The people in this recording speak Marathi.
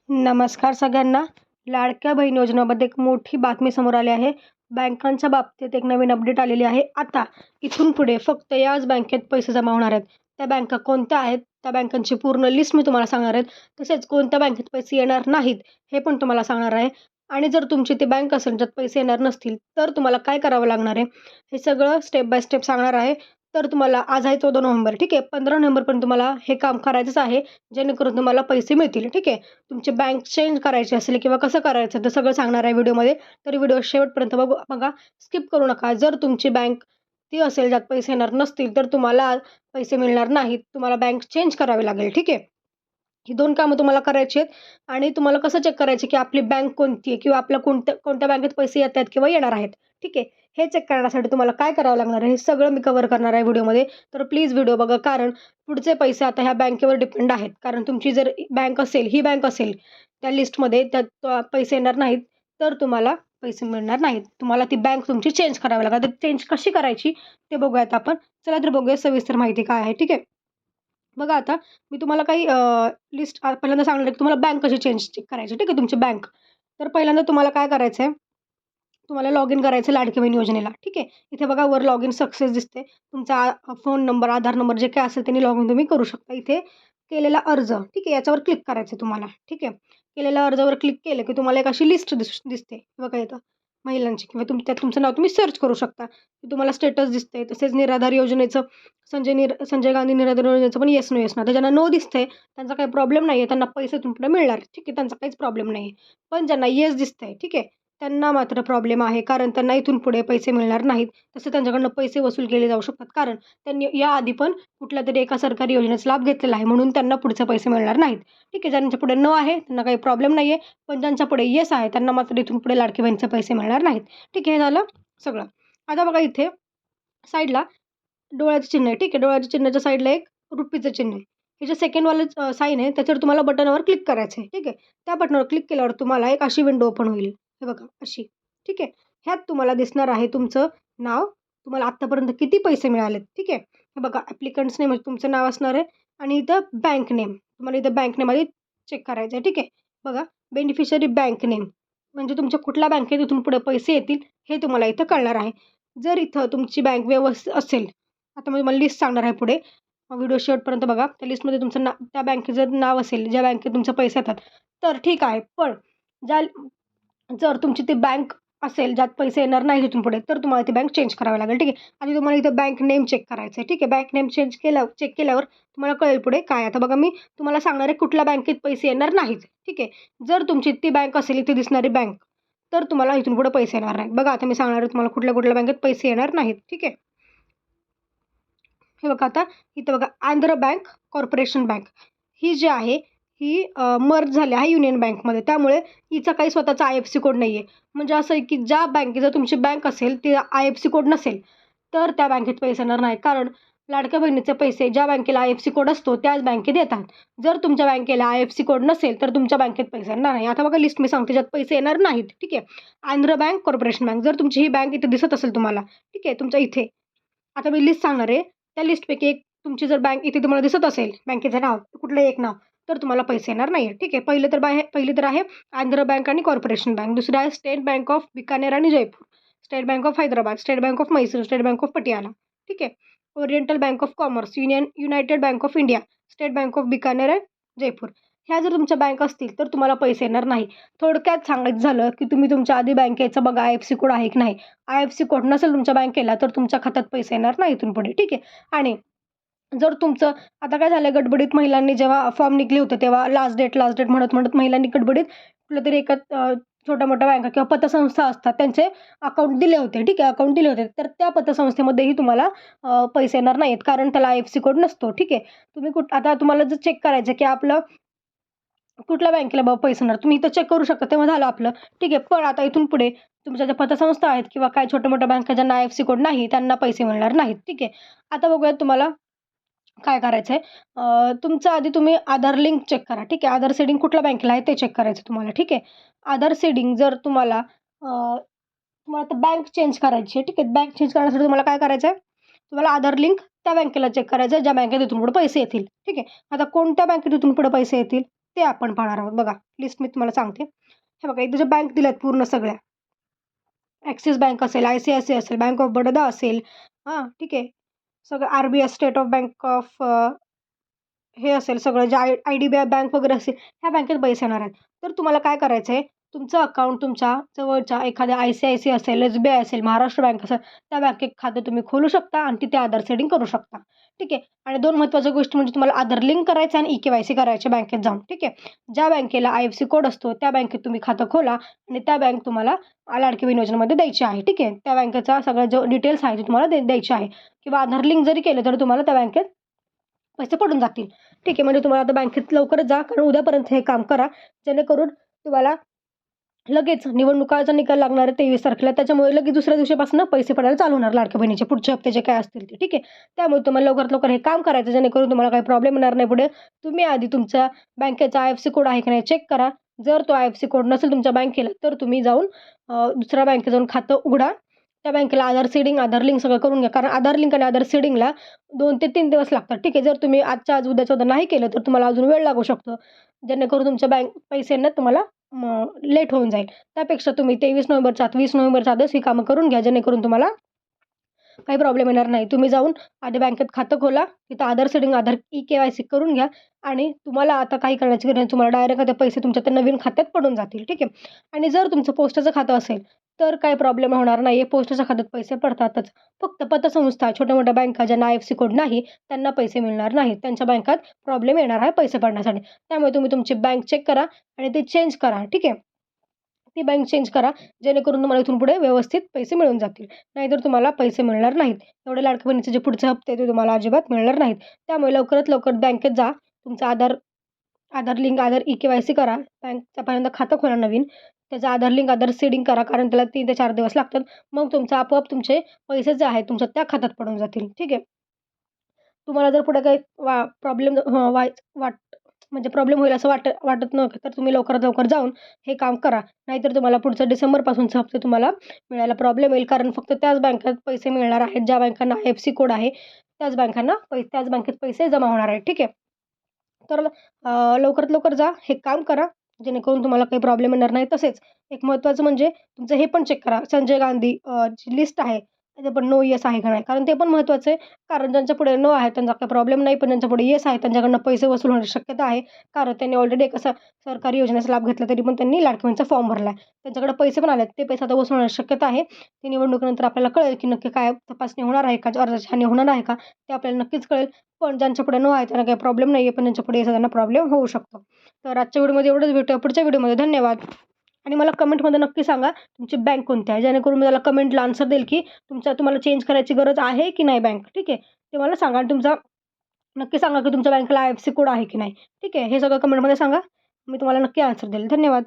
नमस्कार सगळ्यांना. लाडक्या बहीण योजनेमध्ये एक मोठी बातमी समोर आली आहे. बँकांच्या बाबतीत एक नवीन अपडेट आलेली आहे. आता इथून पुढे फक्त याच बँकेत पैसे जमा होणार आहेत. त्या बँका कोणत्या आहेत? त्या बँकांची पूर्ण लिस्ट मी तुम्हाला सांगणार आहे. तसेच कोणत्या बँकेत पैसे येणार नाहीत, हे पण तुम्हाला सांगणार आहे. आणि जर तुमची ती बँक असेल ज्यात पैसे येणार नसतील, तर तुम्हाला काय करावं लागणार आहे, हे सगळं स्टेप बाय स्टेप सांगणार आहे. तर तुम्हाला आज आहे 14 नोव्हेंबर, ठीक आहे. 15 नोव्हेंबरपर्यंत तुम्हाला हे काम करायचंच आहे, जेणेकरून तुम्हाला पैसे मिळतील, ठीक आहे. तुमची बँक चेंज करायची असेल किंवा कसं करायचं ते सगळं सांगणार आहे व्हिडिओमध्ये. तर व्हिडिओ शेवटपर्यंत बघा, स्किप करू नका. जर तुमची बँक ती असेल ज्यात पैसे येणार नसतील, तर तुम्हाला पैसे मिळणार नाहीत. तुम्हाला बँक चेंज करावी लागेल, ठीक आहे. ही 2 कामं तुम्हाला करायची आहेत. आणि तुम्हाला कसं चेक करायचं की आपली बँक कोणती आहे किंवा आपल्या कोणत्या कोणत्या बँकेत पैसे येत आहेत किंवा येणार आहेत, ठीक आहे. हे चेक करण्यासाठी तुम्हाला काय करावं लागणार आहे, हे सगळं मी कव्हर करणार आहे व्हिडिओमध्ये. तर प्लीज व्हिडिओ बघा, कारण पुढचे पैसे आता ह्या बँकेवर डिपेंड आहेत. कारण तुमची जर बँक असेल, ही बँक असेल त्या लिस्टमध्ये, त्यात पैसे येणार नाहीत, तर तुम्हाला पैसे मिळणार नाहीत. तुम्हाला ती बँक तुमची चेंज करावी लागेल. तर चेंज कशी करायची ते बघूयात आपण. चला तर बघूया सविस्तर माहिती काय आहे, ठीक आहे. बघा आता मी तुम्हाला काही लिस्ट पहिल्यांदा सांगणार आहे की तुम्हाला बँक कशी चेंज करायची, ठीक आहे, तुमची बँक. तर पहिल्यांदा तुम्हाला काय करायचं आहे, तुम्हाला लॉग इन करायचं लाडकी बहीण योजनेला, ठीक आहे. इथे बघा वर लॉग इन सक्सेस दिसते. तुमचा फोन नंबर, आधार नंबर जे काय असेल त्यांनी लॉग इन तुम्ही करू शकता. इथे केलेला अर्ज, ठीक आहे, याच्यावर क्लिक करायचं तुम्हाला, ठीक आहे. केलेल्या अर्जावर क्लिक केलं की तुम्हाला एक अशी लिस्ट दिसते बघा इथं महिलांची, किंवा त्यात तुमचं नाव तुम्ही सर्च करू शकता. तुम्हाला स्टेटस दिसते. तसेच निराधार योजनेचं संजय गांधी निराधार योजनेचं पण येस नो येस ना. तर ज्यांना नो दिसतंय त्यांचा काही प्रॉब्लेम नाही आहे, त्यांना पैसे तुमच्याकडे मिळणार, ठीक आहे, त्यांचा काहीच प्रॉब्लेम नाही आहे. पण ज्यांना येस दिसतंय, ठीक आहे, त्यांना मात्र प्रॉब्लेम आहे, कारण त्यांना इथून पुढे पैसे मिळणार नाहीत. तसे त्यांच्याकडनं पैसे वसूल केले जाऊ शकतात, कारण त्यांनी याआधी पण कुठल्यातरी एका सरकारी योजनेचा लाभ घेतलेला आहे, म्हणून त्यांना पुढचे पैसे मिळणार नाहीत, ठीक आहे. ज्यांच्या पुढे नो आहे त्यांना काही प्रॉब्लेम नाही आहे, पण ज्यांच्या पुढे येस आहे त्यांना मात्र इथून पुढे लाडकी बहिणीचे पैसे मिळणार नाहीत, ठीक आहे. हे झालं सगळं. आता बघा इथे साईडला डोळ्याचं चिन्ह आहे, ठीक आहे. डोळ्याच्या चिन्हाच्या साईडला एक रुपीचं चिन्ह आहे. हे जे सेकंडवालं साईन आहे त्याच्यावर तुम्हाला बटनावर क्लिक करायचं आहे, ठीक आहे. त्या बटनावर क्लिक केल्यावर तुम्हाला एक अशी विंडो ओपन होईल. हे बघा अशी, ठीक आहे. ह्यात तुम्हाला दिसणार आहे तुमचं नाव, तुम्हाला आत्तापर्यंत किती पैसे मिळालेत, ठीक आहे. हे बघा ॲप्लिकंट्स नेम म्हणजे तुमचं नाव असणार आहे, आणि इथं बँक नेम, तुम्हाला इथं बँक नेम आधी चेक करायचं आहे, ठीक आहे. बघा बेनिफिशरी बँक नेम म्हणजे तुमच्या कुठल्या बँकेत इथून पुढे पैसे येतील हे तुम्हाला इथं कळणार आहे. जर इथं तुमची बँक व्यवस्थित असेल, आता मी तुम्हाला लिस्ट सांगणार आहे पुढे, व्हिडिओ शेवटपर्यंत बघा. त्या लिस्टमध्ये तुमचं त्या बँकेचं नाव असेल ज्या बँकेत तुमचे पैसे येतात, तर ठीक आहे. पण ज्या जर तुमची ती बँक असेल ज्यात पैसे येणार नाही तिथून पुढे, तर तुम्हाला ती बँक चेंज करावी लागेल, ठीक आहे. आणि तुम्हाला इथं बँक नेम चेक करायचं आहे, ठीक आहे. बँक नेम चेक केल्यावर तुम्हाला कळेल पुढे काय. आता बघा मी तुम्हाला सांगणार आहे कुठल्या बँकेत पैसे येणार नाहीत, ठीक आहे. जर तुमची ती बँक असेल इथे दिसणारी बँक, तर तुम्हाला इथून पुढे पैसे येणार नाहीत. बघा आता मी सांगणार आहे तुम्हाला कुठल्या कुठल्या बँकेत पैसे येणार नाहीत, ठीक आहे. हे बघा आता इथं बघा आंध्र बँक, कॉर्पोरेशन बँक ही जी आहे ही मर्ज झाली आहे युनियन बँकमध्ये, त्यामुळे हिचा काही स्वतःचा IFSC कोड नाही आहे. म्हणजे असं आहे की ज्या बँकेत जर तुमची बँक असेल ती IFSC कोड नसेल, तर त्या बँकेत पैसे येणार नाही, कारण लाडक्या बहिणीचे पैसे ज्या बँकेला IFSC कोड असतो त्याच बँकेत येतात. जर तुमच्या बँकेला IFSC कोड नसेल तर तुमच्या बँकेत पैसे येणार नाही. आता बघा लिस्ट मी सांगते ज्यात पैसे येणार नाहीत, ठीक आहे. Andhra bank, corporation bank. जर तुमची ही बँक इथे दिसत असेल तुम्हाला, ठीक आहे, तुमच्या इथे, आता मी लिस्ट सांगणार आहे. त्या लिस्टपैकी एक तुमची जर बँक इथे तुम्हाला दिसत असेल, बँकेचं नाव कुठलंही एक नाव, तर तुम्हाला पैसे येणार नाही आहे, ठीक आहे. पहिली तर आहे आंध्र बँक आणि कॉर्पोरेशन बँक. दुसरं आहे स्टेट बँक ऑफ बिकानेर आणि Jaipur, state bank of Hyderabad, state bank of Mysore, state bank of Patiala, ठीक आहे. Oriental bank of commerce, United bank of India, state bank of Bikaner आणि जयपूर. ह्या जर तुमच्या बँक असतील तर तुम्हाला पैसे येणार नाही. थोडक्यात सांगायचं झालं की तुम्ही तुमच्या आधी बँकेचं बघा IFSC कोड आहे की नाही. IFSC कोड नसेल तुमच्या बँकेला तर तुमच्या खात्यात पैसे येणार नाही इथून पुढे, ठीक आहे. आणि जर तुमचं आता काय झालं, गडबडीत महिलांनी जेव्हा फॉर्म निघले होते तेव्हा लास्ट डेट म्हणत महिलांनी गडबडीत कुठलं तरी एका छोट्या मोठ्या बँका किंवा पतसंस्था असतात त्यांचे अकाउंट दिले होते, ठीक आहे, अकाउंट दिले होते, तर त्या पतसंस्थेमध्येही तुम्हाला पैसे येणार नाहीत, कारण त्याला IFSC कोड नसतो, ठीक आहे. तुम्ही आता तुम्हाला जर चेक करायचं की आपलं कुठल्या बँकेला बाबा पैसे येणार, तुम्ही इथं चेक करू शकता, तेव्हा झालं आपलं, ठीक आहे. पण आता इथून पुढे तुमच्या ज्या पतसंस्था आहेत किंवा काय छोट्या मोठ्या बँका ज्यांना IFSC कोड नाही त्यांना पैसे मिळणार नाहीत, ठीक आहे. आता बघूयात तुम्हाला काय करायचं आहे. तुमचं आधी तुम्ही आधार लिंक चेक करा, ठीक आहे. आधार सीडिंग कुठल्या बँकेला आहे ते चेक करायचं तुम्हाला, ठीक आहे. आधार सीडिंग जर तुम्हाला आता बँक चेंज करायची आहे, ठीक आहे. बँक चेंज करण्यासाठी तुम्हाला काय करायचं आहे, तुम्हाला आधार लिंक त्या बँकेला चेक करायचं आहे ज्या बँकेत इथून पुढे पैसे येतील, ठीक आहे. आता कोणत्या बँकेत इथून पुढे पैसे येतील ते आपण पाहणार आहोत. बघा लिस्ट मी तुम्हाला सांगते. हे बघा इथे जे बँक दिल्यात पूर्ण सगळ्या, ॲक्सिस बँक असेल, ICICI असेल, बँक ऑफ बडोदा असेल, हां ठीक आहे. सगळं RBI state of bank of हे असेल सगळं जे IDBI बँक वगैरे असेल, ह्या बँकेत पैसे येणार आहेत. तर तुम्हाला काय करायचं आहे, तुमचं अकाउंट तुमच्या जवळच्या एखाद्या ICICI असेल, SBI असेल, महाराष्ट्र बँक असेल, त्या बँकेत खातं तुम्ही खोलू शकता आणि तिथे आधार सेटिंग करू शकता. ठीक आहे. आणि 2 महत्त्वाच्या गोष्टी म्हणजे तुम्हाला आधार लिंक करायचं आणि KYC करायचं बँकेत जाऊन. ठीक आहे. ज्या बँकेला IFSC कोड असतो त्या बँकेत तुम्ही खातं खोला आणि त्या बँक तुम्हाला लाडकी बहीण योजनेमध्ये द्यायची आहे. ठीक आहे. त्या बँकेचा सगळा जो डिटेल्स आहे ते तुम्हाला द्यायचे आहे किंवा आधार लिंक जरी केलं तर तुम्हाला त्या बँकेत पैसे पडून जातील. ठीक आहे. म्हणजे तुम्हाला आता बँकेत लवकरच जा, कारण उद्यापर्यंत हे काम करा, जेणेकरून तुम्हाला लगेच निवडणुकाचा निकाल लागणार आहे 23 तारखेला. त्याच्यामुळे लगेच दुसऱ्या दिवशीपासून पैसे पडायला चालू होणार लाडक्या बहिणीचे पुढचे हप्ते जे काय असतील ते. ठीक आहे. त्यामुळे तुम्हाला लवकरात लवकर हे काम करायचं, जेणेकरून तुम्हाला काही प्रॉब्लेम येणार नाही पुढे. तुम्ही आधी तुमच्या बँकेचा IFSC कोड आहे की नाही चेक करा. जर तो IFSC कोड नसेल तुमच्या बँकेला, तर तुम्ही जाऊन दुसऱ्या बँकेत जाऊन खातं उघडा. त्या बँकेला आधार सीडिंग, आधार लिंक सगळं करून घ्या. कारण आधार लिंक आणि आधार सीडिंगला 2 ते 3 दिवस लागतात. ठीक आहे. जर तुम्ही आजच्या आज, उद्याच्या उद्या नाही केलं, तर तुम्हाला अजून वेळ लागू शकतो. जेणेकरून तुमच्या पैसे तुम्हाला लेट होऊन जाईल. त्यापेक्षा तुम्ही 23 नोव्हेंबरच्या आत, 20 नोव्हेंबरच्या आतच ही कामं करून घ्या, जेणेकरून तुम्हाला काही प्रॉब्लेम येणार नाही. तुम्ही जाऊन आधी बँकेत खातं खोला, तिथं आधार सेटिंग, आधार KYC करून घ्या आणि तुम्हाला आता काही करण्याची गरज नाही. तुम्हाला डायरेक्ट ते पैसे तुमच्या त्या नवीन खात्यात पडून जातील. ठीक आहे. आणि जर तुमचं पोस्टाचं खातं असेल, तर काही प्रॉब्लेम होणार नाही आहे. पोस्टाच्या खात्यात पैसे पडतातच. फक्त पतसंस्था, छोट्या-मोठ्या बँका ज्यांना IFSC कोड नाही, त्यांना पैसे मिळणार नाहीत. त्यांच्या बँकात प्रॉब्लेम येणार आहे पैसे पडण्यासाठी. त्यामुळे तुम्ही तुमची बँक चेक करा आणि ते चेंज करा. ठीक आहे. ती बँक चेंज करा, जेणेकरून तुम्हाला इथून पुढे व्यवस्थित पैसे मिळून जातील. नाहीतर तुम्हाला पैसे मिळणार नाहीत. एवढे लाडक्या बहिणीचे जे पुढचे हप्ते ते तुम्हाला अजिबात मिळणार नाहीत. त्यामुळे लवकरात लवकर बँकेत जा. तुमचा आधार लिंक, आधार KYC करा. बँकचं पहिल्यांदा खातं खोला नवीन. त्याचं आधार लिंक, आधार सीडिंग करा, कारण त्याला 3 ते 4 दिवस लागतात. मग तुमचं आपोआप तुमचे पैसे जे आहेत तुमच्या त्या खात्यात पडून जातील. ठीक आहे. तुम्हाला जर पुढे काही प्रॉब्लेम म्हणजे प्रॉब्लेम होईल असं वाटत नव्हतं, तर तुम्ही लवकरात लवकर जाऊन हे काम करा. नाहीतर तुम्हाला पुढचं डिसेंबरपासूनचे हप्ते तुम्हाला मिळायला प्रॉब्लेम येईल. कारण फक्त त्याच बँकेत पैसे मिळणार आहेत, ज्या बँकांना IFSC कोड आहे, त्याच बँकेत पैसे जमा होणार आहेत. ठीक आहे. तर लवकरात लवकर जा, हे काम करा, जेणेकरून तुम्हाला काही प्रॉब्लेम येणार नाही. तसेच एक महत्त्वाचं म्हणजे तुमचं हे पण चेक करा, संजय गांधी जी लिस्ट आहे, त्याचे पण नो येस आहे का नाही. कारण ते पण महत्त्वाचं आहे. कारण ज्यांच्यापुढे नो आहे त्यांचा काही प्रॉब्लेम नाही, पण ज्यांच्यापुढे येस आहे त्यांच्याकडनं पैसे वसूल होण्याची शक्यता आहे. कारण त्यांनी ऑलरेडी एक असा सरकारी योजनेचा लाभ घेतला, तरी पण त्यांनी लाडकी बहीणचा फॉर्म भरला आहे. त्यांच्याकडे पैसे पण आलेत, ते पैसे आता वसूल होण्याची शक्यता आहे. ते निवडणुकीनंतर आपल्याला कळेल, की नक्की काय तपासणी होणार आहे का, अर्जाची हानी होणार आहे का, ते आपल्याला नक्कीच कळेल. पण ज्यांच्यापुढे नो आहे त्यांना काही प्रॉब्लेम नाही आहे, पण ज्यांच्यापुढे येस आहे त्यांना प्रॉब्लेम होऊ शकतो. तर आजच्या व्हिडिओमध्ये एवढंच. भेटूया पुढच्या व्हिडिओमध्ये. धन्यवाद. आणि मला कमेंटमध्ये नक्की सांगा तुमची बँक कोणती आहे, जेणेकरून मी त्याला कमेंटला आन्सर देईल, की तुम्हाला चेंज करायची गरज आहे की नाही बँक. ठीक आहे. ते मला सांगा आणि नक्की सांगा, की तुमच्या बँकेला IFSC कोड आहे की नाही. ठीक आहे. हे सगळं कमेंटमध्ये सांगा. मी तुम्हाला नक्की आन्सर देईल. धन्यवाद.